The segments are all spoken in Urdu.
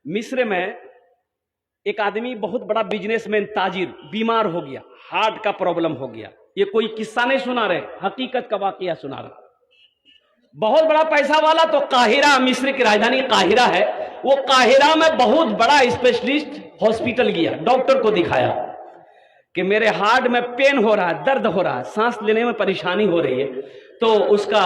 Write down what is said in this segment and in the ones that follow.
مصر میں ایک آدمی بہت بڑا بزنس مین تاجر بیمار ہو گیا، ہارٹ کا پرابلم ہو گیا. یہ کوئی قصہ نہیں سنا رہے، حقیقت کا واقعہ سنا رہے. بہت بڑا پیسہ والا، تو قاہرہ، مصر کی راجدھانی قاہرہ ہے، وہ قاہرہ میں بہت بڑا اسپیشلسٹ ہاسپٹل گیا، ڈاکٹر کو دکھایا کہ میرے ہارٹ میں پین ہو رہا ہے، درد ہو رہا ہے، سانس لینے میں پریشانی ہو رہی ہے. تو اس کا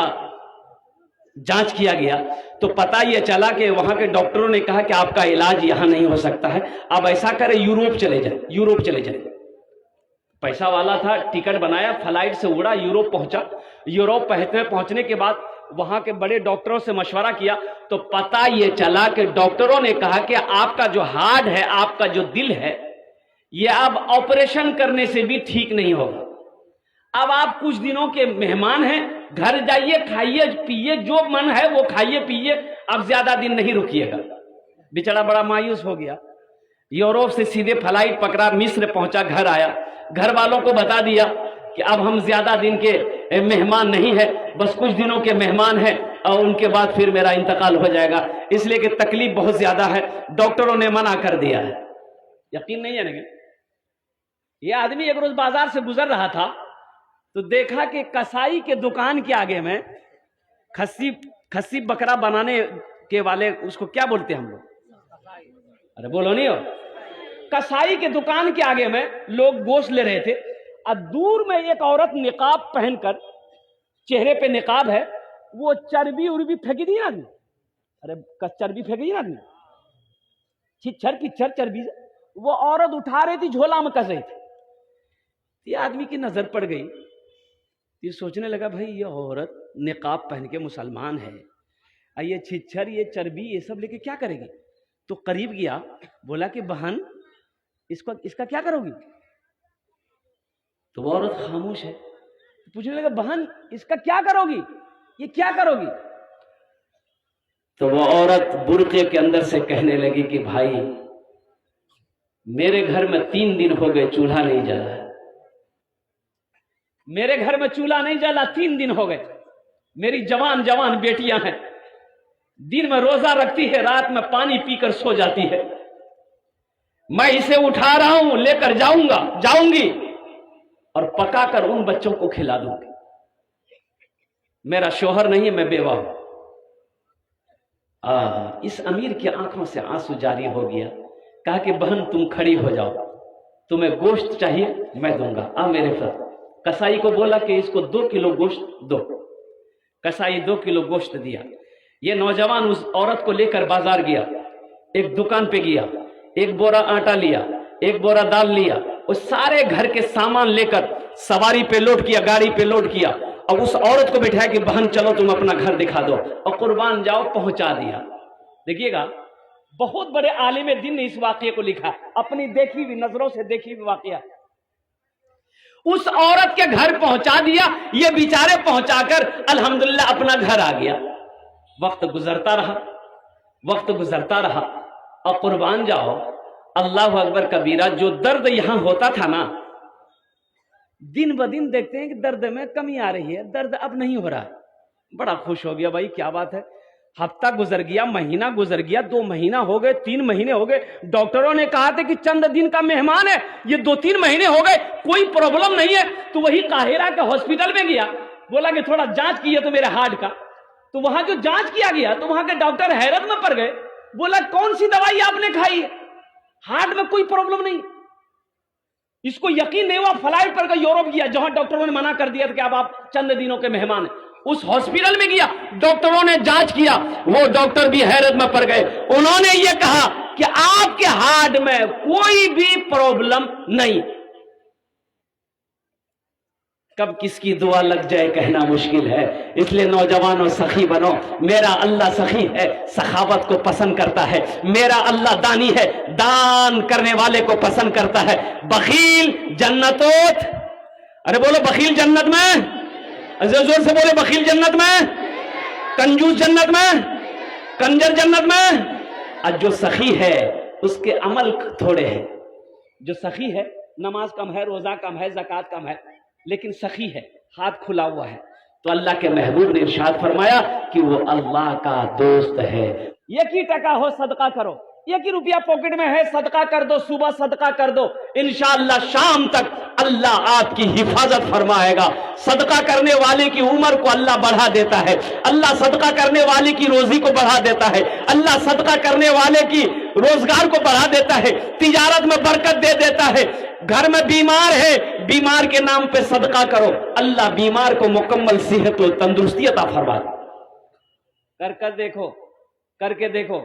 جانچ کیا گیا تو پتہ یہ چلا کہ وہاں کے ڈاکٹروں نے کہا کہ آپ کا علاج یہاں نہیں ہو سکتا ہے، آپ ایسا کریں یوروپ چلے جائیں. یوروپ چلے جائیں. پیسہ والا تھا، ٹکٹ بنایا، فلائٹ سے اڑا، یوروپ پہنچا. یوروپ پہنچنے کے بعد وہاں کے بڑے ڈاکٹروں سے مشورہ کیا تو پتہ یہ چلا کہ ڈاکٹروں نے کہا کہ آپ کا جو ہارٹ ہے، آپ کا جو دل ہے، یہ اب آپریشن کرنے سے بھی ٹھیک نہیں ہوگا. اب آپ کچھ دنوں کے مہمان ہیں، گھر جائیے، کھائیے پیئے، جو من ہے وہ کھائیے پیئے، اب زیادہ دن نہیں رکیے گا. بیچارہ بڑا مایوس ہو گیا. یوروپ سے سیدھے فلائٹ پکڑا، مصر پہنچا، گھر آیا، گھر والوں کو بتا دیا کہ اب ہم زیادہ دن کے مہمان نہیں ہیں، بس کچھ دنوں کے مہمان ہیں اور ان کے بعد پھر میرا انتقال ہو جائے گا، اس لیے کہ تکلیف بہت زیادہ ہے، ڈاکٹروں نے منع کر دیا ہے. یقین نہیں ہے نا؟ یہ آدمی ایک روز بازار سے گزر رہا تھا تو دیکھا کہ کسائی کے دکان کے آگے میں کھسی بکرا بنانے کے والے، اس کو کیا بولتے ہیں ہم لوگ؟ ارے بولو نہیں ہو. کسائی کے دکان کے آگے میں لوگ گوشت لے رہے تھے، اور دور میں ایک عورت نقاب پہن کر، چہرے پہ نقاب ہے، وہ چربی اربی پھینکی دی نا آدمی. ارے چربی پھینکی دی نا آدمی، چھچر پچھر چربی، وہ عورت اٹھا رہی تھی، جھولا میں کس رہی تھی. یہ آدمی کی نظر پڑ گئی، یہ سوچنے لگا بھائی یہ عورت نقاب پہن کے مسلمان ہے، یہ چھچر، یہ چربی، یہ سب لے کے کیا کرے گی؟ تو قریب گیا، بولا کہ بہن اس کا کیا کرو گی؟ تو وہ عورت خاموش ہے. پوچھنے لگا بہن اس کا کیا کرو گی، یہ کیا کرو گی؟ تو وہ عورت برقعے کے اندر سے کہنے لگی کہ بھائی میرے گھر میں 3 دن ہو گئے چولہا نہیں جلا ہے، میرے گھر میں چولہا نہیں جلا 3 دن ہو گئے. میری جوان جوان بیٹیاں ہیں، دن میں روزہ رکھتی ہے، رات میں پانی پی کر سو جاتی ہے. میں اسے اٹھا رہا ہوں، لے کر جاؤں گی اور پکا کر ان بچوں کو کھلا دوں گی. میرا شوہر نہیں ہے، میں بیوہ ہوں. اس امیر کی آنکھوں سے آنسو جاری ہو گیا. کہا کہ بہن تم کھڑی ہو جاؤ، تمہیں گوشت چاہیے میں دوں گا، میرے ساتھ. کسائی کو بولا کہ اس کو 2 کلو گوشت دو. کسائی 2 کلو گوشت دیا. یہ نوجوان اس عورت کو لے کر بازار گیا، ایک دکان پہ گیا، 1 بورا آٹا لیا، 1 بورا دال لیا، اور سارے گھر کے سامان لے کر سواری پہ لوڈ کیا، گاڑی پہ لوڈ کیا، اور اس عورت کو بٹھایا کہ بہن چلو تم اپنا گھر دکھا دو، اور قربان جاؤ، پہنچا دیا. دیکھیے گا بہت بڑے عالم دین نے اس واقعے کو لکھا، اپنی دیکھی ہوئی نظروں سے دیکھی ہوئی واقعہ. اس عورت کے گھر پہنچا دیا، یہ بیچارے پہنچا کر الحمدللہ اپنا گھر آ گیا. وقت گزرتا رہا اور قربان جاؤ اللہ اکبر کبیرہ، جو درد یہاں ہوتا تھا نا، دن بدن دیکھتے ہیں کہ درد میں کمی آ رہی ہے، درد اب نہیں ہو رہا. بڑا خوش ہو گیا، بھائی کیا بات ہے. ہفتہ گزر گیا، مہینہ گزر گیا، 2 مہینہ ہو گئے، 3 مہینے ہو گئے. ڈاکٹروں نے کہا تھا کہ چند دن کا مہمان ہے، یہ 2-3 مہینے ہو گئے، کوئی پرابلم نہیں ہے. تو وہی قاہرہ کے ہاسپٹل میں گیا، بولا کہ تھوڑا جانچ کیے تو میرے ہارٹ کا. تو وہاں جو جانچ کیا گیا تو وہاں کے ڈاکٹر حیرت میں پڑ گئے. بولا کون سی دوائی آپ نے کھائی ہے؟ ہارٹ میں کوئی پرابلم نہیں. اس کو یقین نہیں ہوا، فلائٹ پر یوروپ گیا جہاں ڈاکٹروں نے منع کر دیا تھا کہ اب آپ چند دنوں کے مہمان ہیں. اس ہاسپٹل میں گیا، ڈاکٹروں نے جانچ کیا، وہ ڈاکٹر بھی حیرت میں پڑ گئے. انہوں نے یہ کہا کہ آپ کے ہارٹ میں کوئی بھی پرابلم نہیں. کب کس کی دعا لگ جائے کہنا مشکل ہے، اس لیے نوجوانوں سخی بنو. میرا اللہ سخی ہے، سخاوت کو پسند کرتا ہے. میرا اللہ دانی ہے، دان کرنے والے کو پسند کرتا ہے. بخیل جنتوت، ارے بولو بخیل جنت میں، زور سے بولے بخیل جنت میں، کنجوس جنت میں، کنجر جنت میں. اور جو سخی ہے اس کے عمل تھوڑے ہیں. جو سخی ہے نماز کم ہے، روزہ کم ہے، زکوٰۃ کم ہے، لیکن سخی ہے، ہاتھ کھلا ہوا ہے. تو اللہ کے محبوب نے ارشاد فرمایا کہ وہ اللہ کا دوست ہے. 1 ٹکا ہو صدقہ کرو. ایک ہی روپیہ پاکٹ میں ہے، صدقہ کر دو، صبح صدقہ کر دو، انشاءاللہ شام تک اللہ آپ کی حفاظت فرمائے گا۔ صدقہ کرنے والے کی عمر کو اللہ بڑھا دیتا ہے، اللہ صدقہ کرنے والے کی روزی کو بڑھا دیتا ہے، اللہ صدقہ کرنے والے کی روزگار کو بڑھا دیتا ہے، تجارت میں برکت دے دیتا ہے۔ گھر میں بیمار ہے، بیمار کے نام پہ صدقہ کرو، اللہ بیمار کو مکمل صحت و تندرستی عطا فرماتا۔ کر کے دیکھو